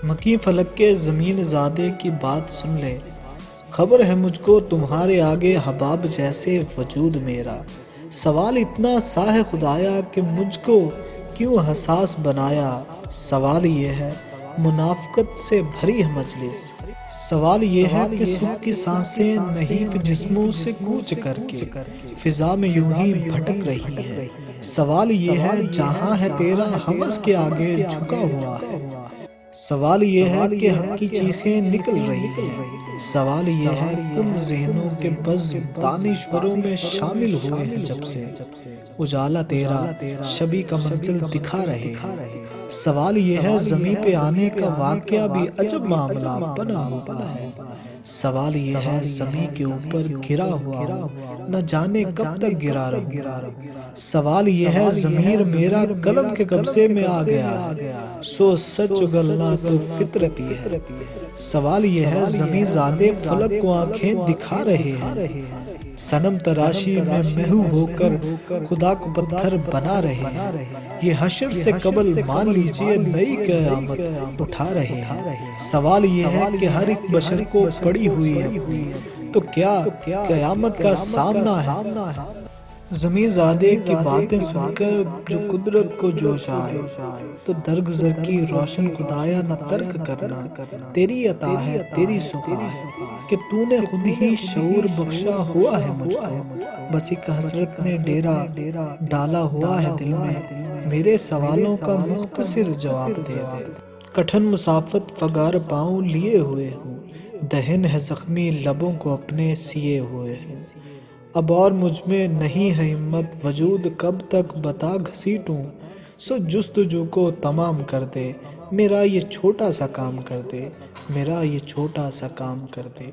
مکی فلک کے زمین زادے کی بات سن لے، خبر ہے مجھ کو تمہارے آگے حباب جیسے وجود میرا۔ سوال اتنا سا ہے خدایا کہ مجھ کو کیوں حساس بنایا۔ سوال یہ ہے منافقت سے بھری ہے مجلس، سوال یہ ہے کہ سکھ کی سانسیں نحیف جسموں سے کوچ کر کے فضا میں یوں ہی بھٹک رہی ہیں۔ سوال یہ ہے جہاں ہے تیرا ہوس کے آگے جھکا ہوا ہے۔ سوال یہ ہے کہ حق کی چیخیں نکل رہی ہیں۔ سوال یہ ہے کن ذہنوں کے بزم دانشوروں میں شامل ہوئے ہیں جب سے اجالا تیرا شبی کا منزل دکھا رہے ہیں۔ سوال یہ ہے زمین پہ آنے کا واقعہ بھی عجب معاملہ بنا ہوا ہے۔ سوال یہ ہے زمین کے اوپر گرا ہوا ہوں، نہ جانے کب تک گرا رہوں۔ سوال یہ ہے ضمیر میرا قلم کے قبضے میں آ گیا ہے، سو سچ اگلنا تو فطرتی ہے۔ سوال یہ ہے زمین زادے فلک کو آنکھیں دکھا رہے ہیں، صنم تراشی میں محو ہو کر خدا کو پتھر بنا رہے ہیں۔ یہ حشر سے قبل مان لیجئے نئی قیامت اٹھا رہے ہیں۔ سوال یہ ہے کہ ہر ایک بشر کو پڑی ہوئی ہے تو کیا قیامت کا سامنا ہے۔ زمین زادے کی باتیں سن کر جو قدرت کو جوش آئے تو درگزر کی روشن خدایا نہ ترک کرنا۔ تیری عطا ہے تیری سخا ہے کہ تو نے خود ہی شعور بخشا ہوا ہے مجھ کو، بس ایک حسرت نے ڈیرا ڈالا ہوا ہے دل میں، میرے سوالوں کا مختصر جواب دے دے۔ کٹھن مسافت فگار پاؤں لیے ہوئے ہوں، دہن ہے زخمی لبوں کو اپنے سیے ہوئے ہوں۔ اب اور مجھ میں نہیں ہے ہمت وجود کب تک بتا گھسیٹوں، سو جستجو کو تمام کر دے، میرا یہ چھوٹا سا کام کر دے، میرا یہ چھوٹا سا کام کر دے۔